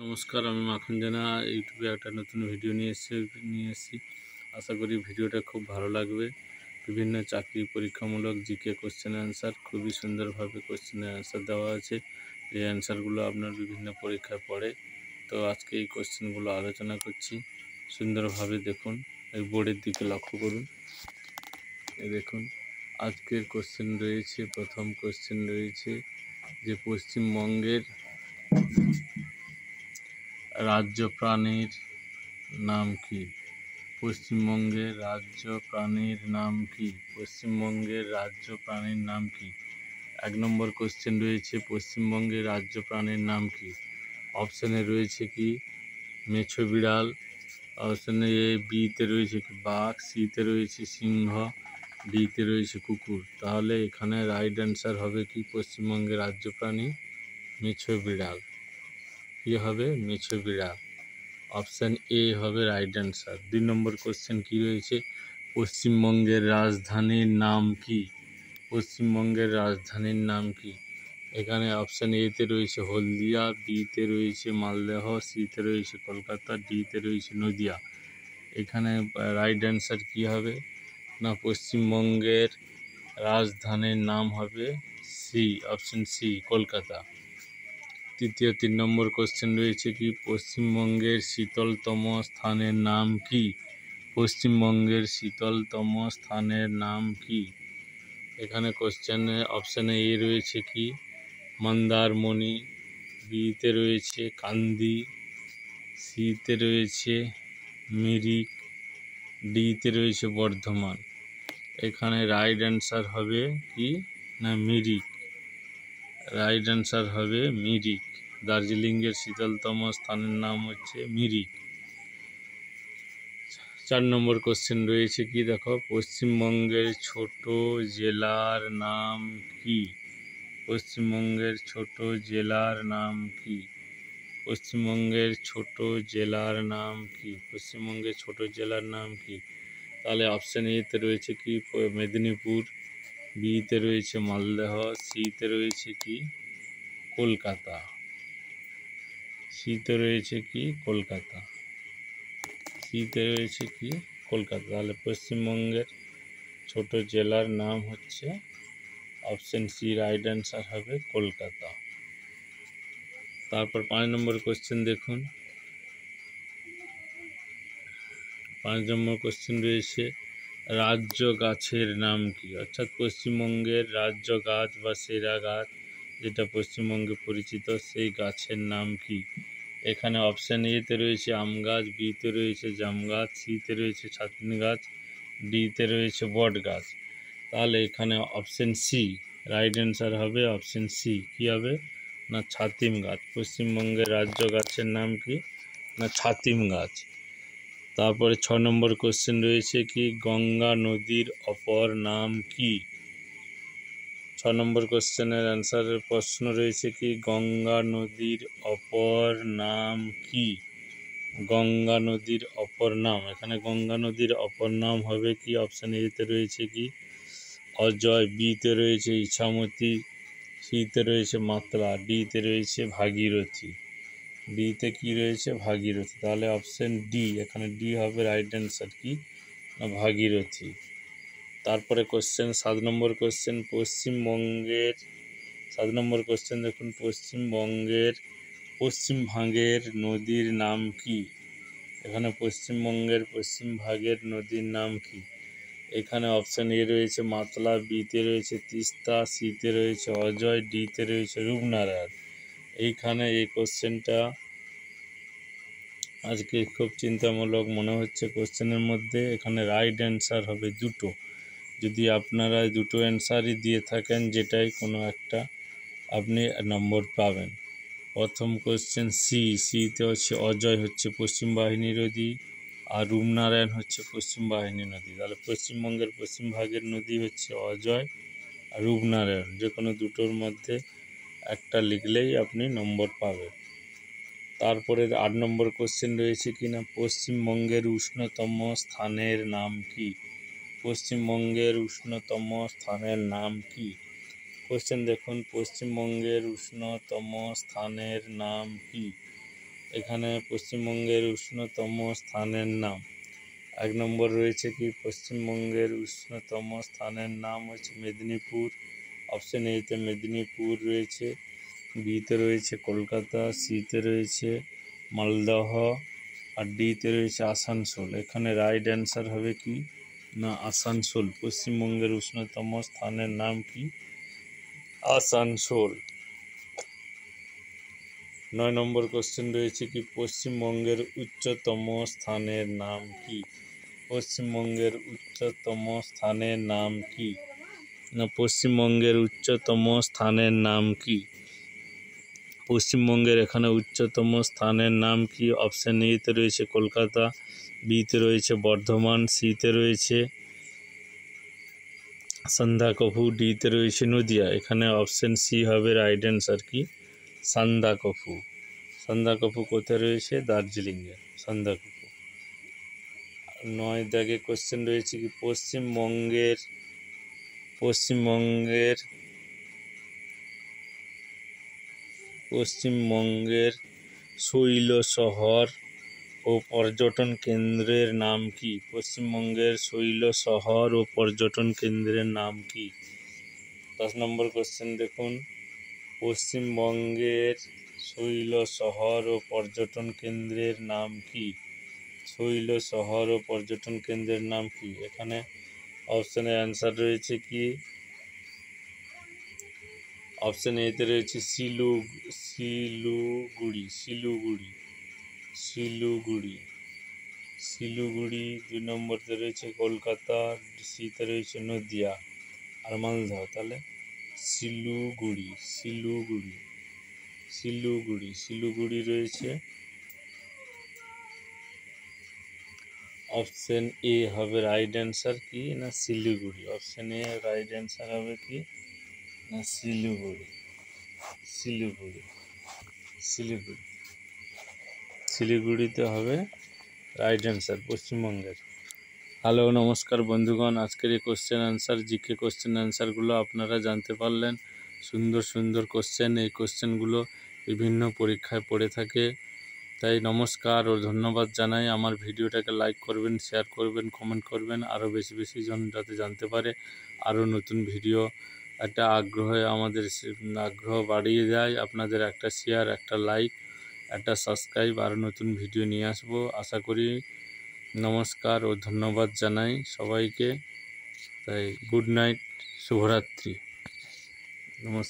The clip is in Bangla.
নমস্কার, আমি মাখন জানা ইউটিউবে একটা নতুন ভিডিও নিয়ে এসেছি। আশা করি ভিডিওটা খুব ভালো লাগবে। বিভিন্ন চাকরি পরীক্ষামূলক জিকে কোশ্চেন অ্যান্সার খুবই সুন্দরভাবে কোশ্চেনের অ্যান্সার দেওয়া আছে। এই অ্যান্সারগুলো আপনার বিভিন্ন পরীক্ষায় পড়ে। তো আজকে এই কোশ্চেনগুলো আলোচনা করছি। সুন্দরভাবে দেখুন, এই বোর্ডের দিকে লক্ষ্য করুন। এই দেখুন, আজকের কোশ্চেন রয়েছে, প্রথম কোশ্চেন রয়েছে যে পশ্চিমবঙ্গের রাজ্য প্রাণীর নাম কি? পশ্চিমবঙ্গের রাজ্য প্রাণীর নাম কি? পশ্চিমবঙ্গের রাজ্য প্রাণীর নাম কি? ১ নম্বর কোশ্চেন রয়েছে, পশ্চিমবঙ্গের রাজ্য প্রাণীর নাম কি? অপশানে রয়েছে কি মেছো বিড়াল, অপশানে এ বিতে রয়েছে কি বাঘ, সিতে রয়েছে সিংহ, ডিতে রয়েছে কুকুর। তাহলে এখানে রাইট অ্যান্সার হবে কি পশ্চিমবঙ্গের রাজ্য প্রাণী মেছো বিড়াল। কি হবে? মেছো বিড়াল। অপশান এ হবে রাইট অ্যান্সার। ২ নম্বর কোশ্চেন কি রয়েছে, পশ্চিমবঙ্গের রাজধানীর নাম কি? পশ্চিমবঙ্গের রাজধানীর নাম কি? এখানে অপশান এতে রয়েছে হলদিয়া, বিতে রয়েছে মালদহ, সিতে রয়েছে কলকাতা, ডিতে রয়েছে নদিয়া। এখানে রাইট অ্যান্সার কি হবে না, পশ্চিমবঙ্গের রাজধানীর নাম হবে সি, অপশান সি, কলকাতা। ৩ নম্বর কোশ্চেন রয়েছে কি পশ্চিমবঙ্গের শীতলতম স্থানের নাম কি? পশ্চিমবঙ্গের শীতলতম স্থানের নাম কি? এখানে কোশ্চেনে অপশানে এ রয়েছে কি মন্দারমণি, বিতে রয়েছে কান্দি, সিতে রয়েছে মিরিক, ডিতে রয়েছে বর্ধমান। এখানে রাইট অ্যান্সার হবে কি না মিরিক। রাইট অ্যান্সার হবে মিরিক। দার্জিলিংয়ের শীতলতম স্থানের নাম হচ্ছে মিরিক। ৪ নম্বর কোশ্চেন রয়েছে কি দেখো, পশ্চিমবঙ্গের ছোট জেলার নাম কি? পশ্চিমবঙ্গের ছোট জেলার নাম কি? পশ্চিমবঙ্গের ছোট জেলার নাম কি? পশ্চিমবঙ্গের ছোট জেলার নাম কি? তাহলে অপশান এতে রয়েছে কি মেদিনীপুর, বিতে রয়েছে মালদহ, সিতে রয়েছে কি কলকাতা। সিতে রয়েছে কি কলকাতা। সিতে রয়েছে কি কলকাতা। তাহলে পশ্চিমবঙ্গের ছোট জেলার নাম হচ্ছে অপশান সি, রাইট অ্যান্সার হবে কলকাতা। তারপর ৫ নম্বর কোশ্চেন দেখুন। ৫ নম্বর কোশ্চেন রয়েছে রাজ্য গাছের নাম কি? অর্থাৎ পশ্চিমবঙ্গের রাজ্য গাছ বা সেরা গাছ যেটা পশ্চিমবঙ্গে পরিচিত, সেই গাছের নাম কি? এখানে অপশান এতে রয়েছে আম গাছ, বিতে রয়েছে জাম গাছ, সিতে রয়েছে ছাতিম গাছ, ডিতে রয়েছে বট গাছ। তাহলে এখানে অপশান সি, রাইট অ্যান্সার হবে অপশান সি। কী হবে না ছাতিম গাছ। পশ্চিমবঙ্গের রাজ্য গাছের নাম কি না ছাতিম গাছ। তারপরে ৬ নম্বর কোশ্চেন রয়েছে কি গঙ্গা নদীর অপর নাম কি? ৬ নম্বর কোশ্চেনের অ্যান্সারের প্রশ্ন রয়েছে কি গঙ্গা নদীর অপর নাম কি? গঙ্গা নদীর অপর নাম। এখানে গঙ্গা নদীর অপর নাম হবে কি অপশান এতে রয়েছে কি অজয়, বিতে রয়েছে ইছামতি, সিতে রয়েছে মাতলা, ডিতে রয়েছে ভাগীরথী। ডিতে কি রয়েছে ভাগীরথী। তাহলে অপশান ডি, এখানে ডি হবে রাইট অ্যান্সার কি না ভাগীরথী। তারপরে কোশ্চেন ৭ নম্বর কোশ্চেন, পশ্চিমবঙ্গের ৭ নম্বর কোশ্চেন দেখুন, পশ্চিমবঙ্গের পশ্চিমভাগের নদীর নাম কি? এখানে পশ্চিমবঙ্গের পশ্চিমভাগের নদীর নাম কি? এখানে অপশান এ রয়েছে মাতলা, বিতে রয়েছে তিস্তা, সিতে রয়েছে অজয়, ডিতে রয়েছে রূপনারায়ণ। এইখানে এই কোশ্চেনটা আজকে খুব চিন্তামূলক মনে হচ্ছে কোশ্চেনের মধ্যে। এখানে রাইট অ্যান্সার হবে দুটো। যদি আপনারা দুটো অ্যান্সারই দিয়ে থাকেন, যেটাই কোনো একটা আপনি নম্বর পাবেন। প্রথম কোশ্চেন সি, সিতে হচ্ছে অজয় হচ্ছে পশ্চিম বাহিনী নদী আর রূপনারায়ণ হচ্ছে পশ্চিম বাহিনী নদী। তাহলে পশ্চিমবঙ্গের পশ্চিমভাগের নদী হচ্ছে অজয় আর রূপনারায়ণ। যে কোনো দুটোর মধ্যে একটা লিখলেই আপনি নম্বর পাবেন। তারপরে ৮ নম্বর কোশ্চেন রয়েছে কি না পশ্চিমবঙ্গের উষ্ণতম স্থানের নাম কি? পশ্চিমবঙ্গের উষ্ণতম স্থানের নাম কি? কোশ্চেন দেখুন, পশ্চিমবঙ্গের উষ্ণতম স্থানের নাম কি? এখানে পশ্চিমবঙ্গের উষ্ণতম স্থানের নাম। 1 নম্বর রয়েছে কি পশ্চিমবঙ্গের উষ্ণতম স্থানের নাম হচ্ছে মেদিনীপুর। অপশন এতে মেদিনীপুর রয়েছে, বিতে রয়েছে কলকাতা, সিতে রয়েছে মালদহ, আর ডিতে রয়েছে আসানসোল। এখানে রাইট অ্যান্সার হবে কি না আসানসোল। পশ্চিমবঙ্গের উষ্ণতম স্থানের নাম কি আসানসোল। 9 নম্বর কোশ্চেন রয়েছে কি পশ্চিমবঙ্গের উচ্চতম স্থানের নাম কি? পশ্চিমবঙ্গের উচ্চতম স্থানের নাম কি না পশ্চিমবঙ্গের উচ্চতম স্থানের নাম কি? পশ্চিমবঙ্গের এখানে উচ্চতম স্থানের নাম কি? অপশন এতে রয়েছে কলকাতা, বিতে রয়েছে বর্ধমান, সিতে রয়েছে সান্দাকফু, ডিতে রয়েছে নদিয়া। এখানে অপশন সি হবে রাইট অ্যান্সার কি সান্দাকফু। সান্দাকফু কোথায় রয়েছে? দার্জিলিংয়ে সান্দাকফু। 9 দাগে কোশ্চেন রয়েছে কি পশ্চিমবঙ্গের শৈল শহর ও পর্যটন কেন্দ্রের নাম কি? পশ্চিমবঙ্গের শৈল শহর ও পর্যটন কেন্দ্রের নাম কি? 10 নম্বর কোশ্চেন দেখুন, পশ্চিমবঙ্গের শৈল শহর ও পর্যটন কেন্দ্রের নাম কি? শৈল শহর ও পর্যটন কেন্দ্রের নাম কি? এখানে অপশানে অ্যান্সার রয়েছে কি অপশন এতে রয়েছে শিলিগুড়ি। 2 নম্বরতে রয়েছে কলকাতা, সিতে রয়েছে নদিয়া আর মালদহ। তাহলে শিলিগুড়ি রয়েছে। অপশন এ হবে রাইট অ্যান্সার কি না Siliguri. Option A right answer হবে কি না শিলিগুড়িতে হবে রাইট অ্যান্সার পশ্চিমবঙ্গের। হ্যালো নমস্কার বন্ধুগণ, আজকের এই কোশ্চেন অ্যান্সার জিকে কোশ্চেন অ্যান্সারগুলো আপনারা জানতে পারলেন। সুন্দর সুন্দর কোশ্চেন, এই কোশ্চেনগুলো বিভিন্ন পরীক্ষায় পড়ে থাকে। তাই নমস্কার ও ধন্যবাদ জানাই। আমার ভিডিওটাকে লাইক করবেন, শেয়ার করবেন, কমেন্ট করবেন, আরও বেশি বেশি জন যাতে জানতে পারে। আরও নতুন ভিডিও একটা আগ্রহ বাড়িয়ে দেয়। আপনাদের একটা শেয়ার, একটা লাইক, একটা সাবস্ক্রাইব, আরও নতুন ভিডিও নিয়ে আসবো আশা করি। নমস্কার ও ধন্যবাদ জানাই সবাইকে। তাই গুড নাইট, শুভরাত্রি, নমস্কার।